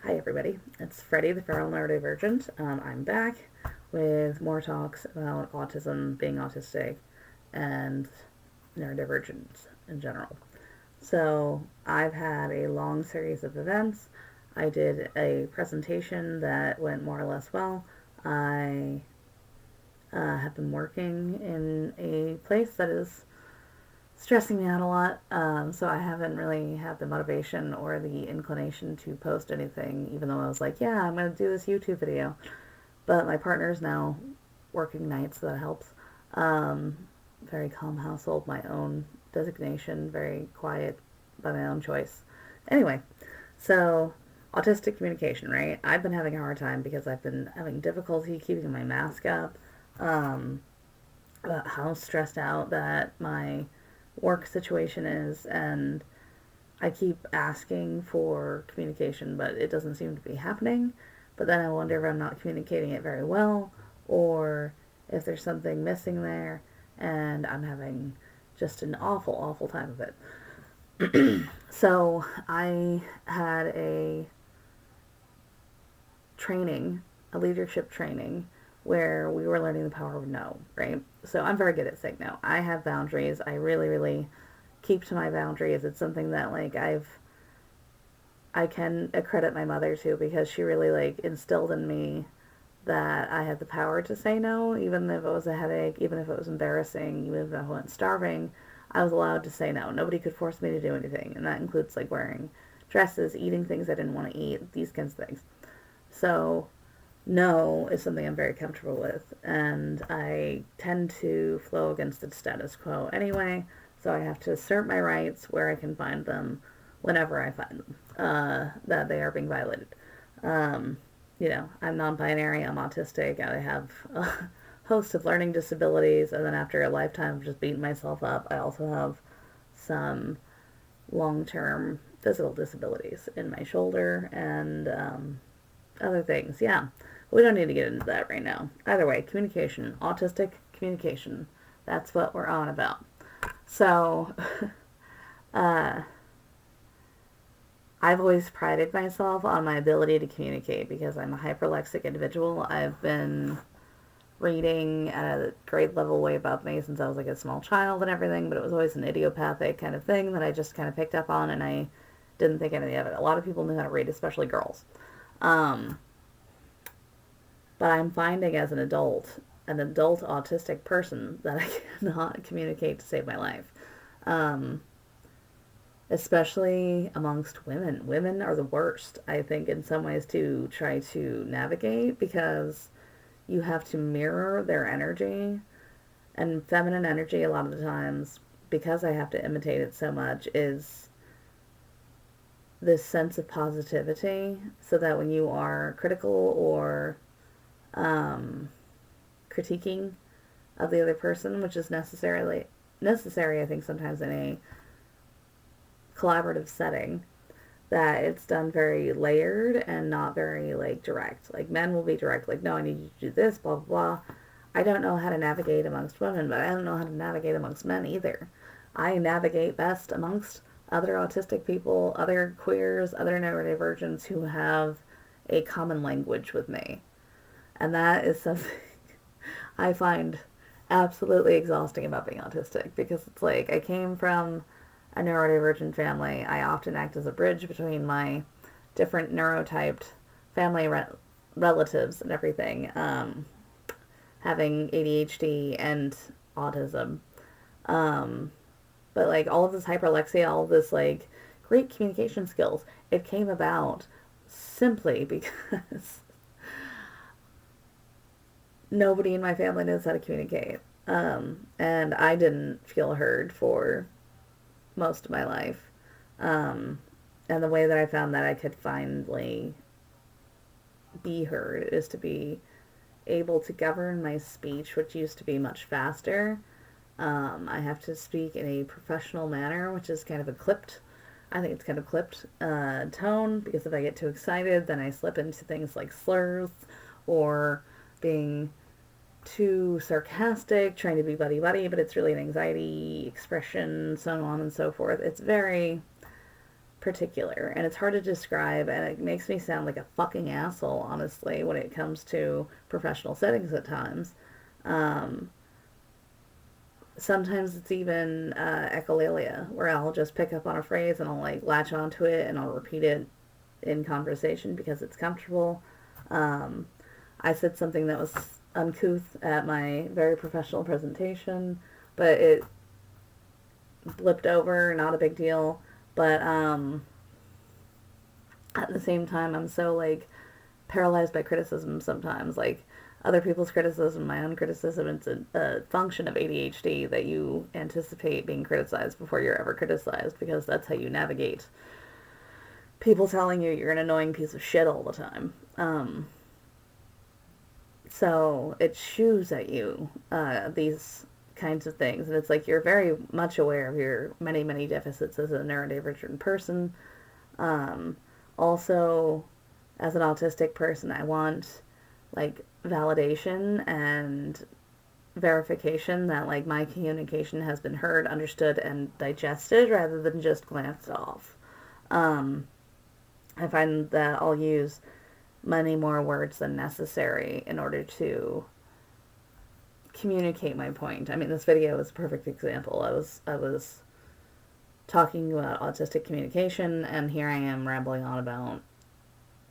Hi everybody, it's Freddie, the Feral Neurodivergent. I'm back with more talks about autism, being autistic, and neurodivergence in general. So I've had a long series of events. I did a presentation that went more or less well. I have been working in a place that is stressing me out a lot. So I haven't really had the motivation or the inclination to post anything, even though I was like, yeah, I'm going to do this YouTube video. But my partner's now working nights, so that helps. Um, Very calm household, my own designation, very quiet by my own choice. Anyway, so autistic communication, right? I've been having a hard time because I've been having difficulty keeping my mask up. Um, about how stressed out that my work situation is, and I keep asking for communication, but it doesn't seem to be happening. But then I wonder if I'm not communicating it very well, or if there's something missing there, and I'm having just an awful, awful time of it. So I had a training, a leadership training, where we were learning the power of no, right? So I'm very good at saying no. I have boundaries. I really, really keep to my boundaries. It's something that I can accredit my mother to, because she really instilled in me that I had the power to say no, even if it was a headache, even if it was embarrassing, even if I went starving. I was allowed to say no. Nobody could force me to do anything, and that includes wearing dresses, eating things I didn't want to eat, these kinds of things. So no is something I'm very comfortable with, and I tend to flow against the status quo anyway, so I have to assert my rights where I can find them, whenever I find them, that they are being violated. Um, I'm non-binary, I'm autistic, I have a host of learning disabilities, and then after a lifetime of just beating myself up, I also have some long-term physical disabilities in my shoulder and other things. Yeah, we don't need to get into that right now. Either way, communication, autistic communication. That's what we're on about. So, uh, I've always prided myself on my ability to communicate because I'm a hyperlexic individual. I've been reading at a grade level way above me since I was a small child and everything, but it was always an idiopathic kind of thing that I just kind of picked up on, and I didn't think anything of it. A lot of people knew how to read, especially girls. Um, but I'm finding as an adult autistic person, that I cannot communicate to save my life. Um, Especially amongst women. Women are the worst, I think, in some ways, to try to navigate, because you have to mirror their energy. And feminine energy, a lot of the times, because I have to imitate it so much, is this sense of positivity, so that when you are critical or um, critiquing of the other person, which is necessary, I think, sometimes in a collaborative setting, that it's done very layered and not very direct. Men will be direct, no, I need you to do this, blah blah blah. I don't know how to navigate amongst women, but I don't know how to navigate amongst men either. I navigate best amongst other autistic people, other queers, other neurodivergents who have a common language with me. And that is something I find absolutely exhausting about being autistic, because it's I came from a neurodivergent family. I often act as a bridge between my different neurotyped family relatives and everything, having ADHD and autism. Um, but all of this hyperlexia, all of this great communication skills, it came about simply because nobody in my family knows how to communicate. And I didn't feel heard for most of my life. Um, and the way that I found that I could finally be heard is to be able to govern my speech, which used to be much faster. I have to speak in a professional manner, which is kind of a clipped, I think it's kind of clipped tone, because if I get too excited, then I slip into things like slurs or being too sarcastic, trying to be buddy-buddy, but it's really an anxiety expression, so on and so forth. It's very particular, and it's hard to describe, and it makes me sound like a fucking asshole, honestly, when it comes to professional settings at times. Um, Sometimes it's even echolalia, where I'll just pick up on a phrase and I'll like latch onto it and I'll repeat it in conversation because it's comfortable. Um, I said something that was uncouth at my very professional presentation, but it blipped over, not a big deal. But at the same time, I'm so like paralyzed by criticism sometimes. Like other people's criticism, my own criticism, it's a function of ADHD that you anticipate being criticized before you're ever criticized because that's how you navigate people telling you you're an annoying piece of shit all the time. So it shoots at you these kinds of things, and it's like you're very much aware of your many, many deficits as a neurodivergent person. Um, Also, as an autistic person, I want like validation and verification that like my communication has been heard, understood, and digested rather than just glanced off. Um, I find that I'll use many more words than necessary in order to communicate my point. I mean, this video is a perfect example. I was talking about autistic communication, and here I am rambling on about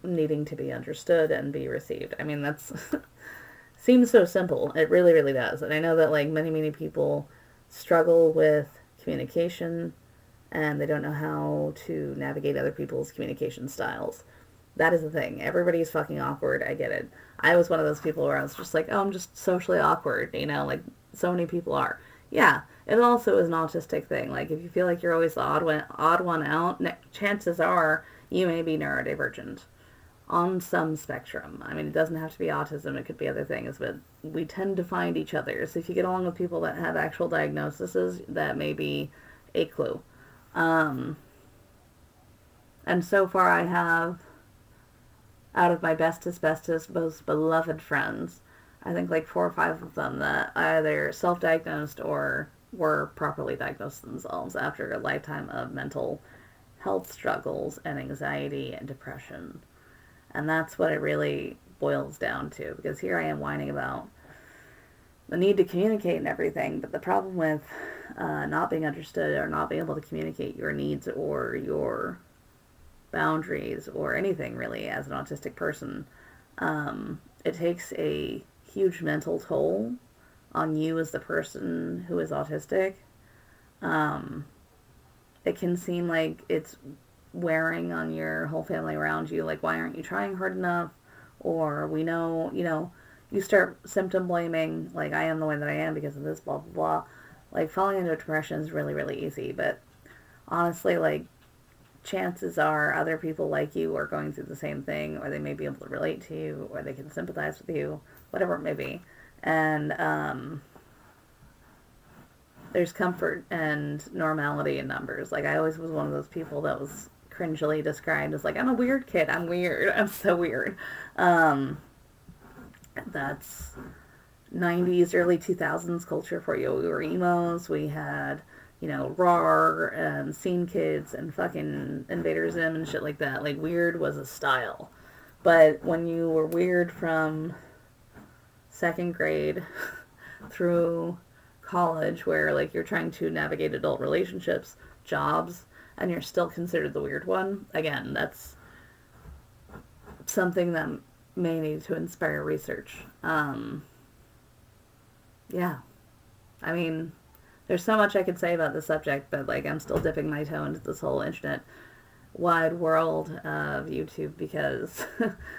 needing to be understood and be received. I mean, that's seems so simple. It really, really does. And I know that like many, many people struggle with communication and they don't know how to navigate other people's communication styles. That is the thing. Everybody's fucking awkward. I get it. I was one of those people where I was just like, oh, I'm just socially awkward, you know, like so many people are. Yeah, it also is an autistic thing. Like if you feel like you're always the odd one out, chances are you may be neurodivergent on some spectrum. I mean, it doesn't have to be autism, it could be other things, but we tend to find each other. So if you get along with people that have actual diagnoses, that may be a clue. Um, and so far I have, out of my bestest, most beloved friends, I think like 4 or 5 of them that either self-diagnosed or were properly diagnosed themselves after a lifetime of mental health struggles and anxiety and depression. And that's what it really boils down to, because here I am whining about the need to communicate and everything, but the problem with not being understood or not being able to communicate your needs or your boundaries or anything really as an autistic person, it takes a huge mental toll on you as the person who is autistic. It can seem like it's wearing on your whole family around you, like, why aren't you trying hard enough? Or we know, you start symptom blaming, like, I am the way that I am because of this, blah, blah, blah. Like, falling into depression is really, really easy, but honestly, like, chances are other people like you are going through the same thing, or they may be able to relate to you, or they can sympathize with you, whatever it may be. And there's comfort and normality in numbers. Like, I always was one of those people that was cringily described as like, I'm a weird kid. I'm weird. I'm so weird. That's 90s, early 2000s culture for you. We were emos. We had, RAR and Scene Kids and fucking Invader Zim and shit like that. Like, weird was a style. But when you were weird from second grade through college, where like you're trying to navigate adult relationships, jobs, and you're still considered the weird one, again, that's something that may need to inspire research. Yeah. I mean, there's so much I could say about this subject, but like I'm still dipping my toe into this whole internet wide world of YouTube because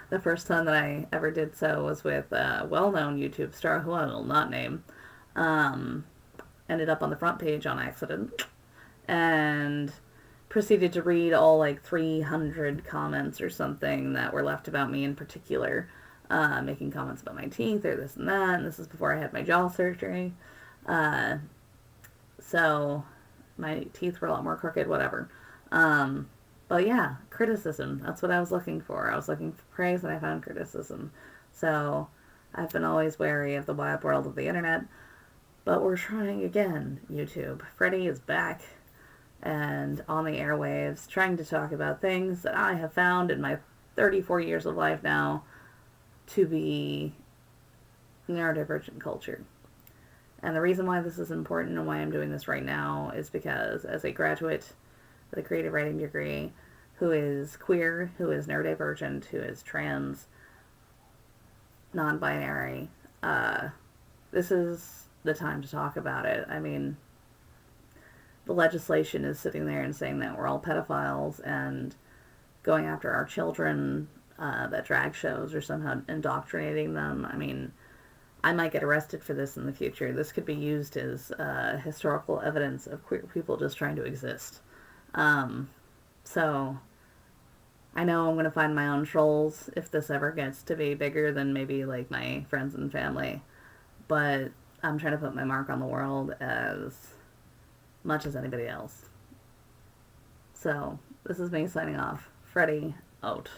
the first time that I ever did so was with a well-known YouTube star who I will not name. Ended up on the front page on accident and proceeded to read all like 300 comments or something that were left about me in particular, making comments about my teeth or this and that, and this is before I had my jaw surgery. So my teeth were a lot more crooked, whatever. But yeah, criticism, that's what I was looking for. I was looking for praise and I found criticism. So I've been always wary of the wide world of the internet, but we're trying again, YouTube. Freddy is back and on the airwaves, trying to talk about things that I have found in my 34 years of life now to be neurodivergent culture. And the reason why this is important and why I'm doing this right now is because as a graduate with a creative writing degree who is queer, who is neurodivergent, who is trans, non-binary, this is the time to talk about it. I mean, the legislation is sitting there and saying that we're all pedophiles and going after our children, that drag shows are somehow indoctrinating them. I mean, I might get arrested for this in the future. This could be used as historical evidence of queer people just trying to exist. So I know I'm going to find my own trolls if this ever gets to be bigger than maybe like my friends and family. But I'm trying to put my mark on the world as much as anybody else. So this is me signing off. Freddie, out.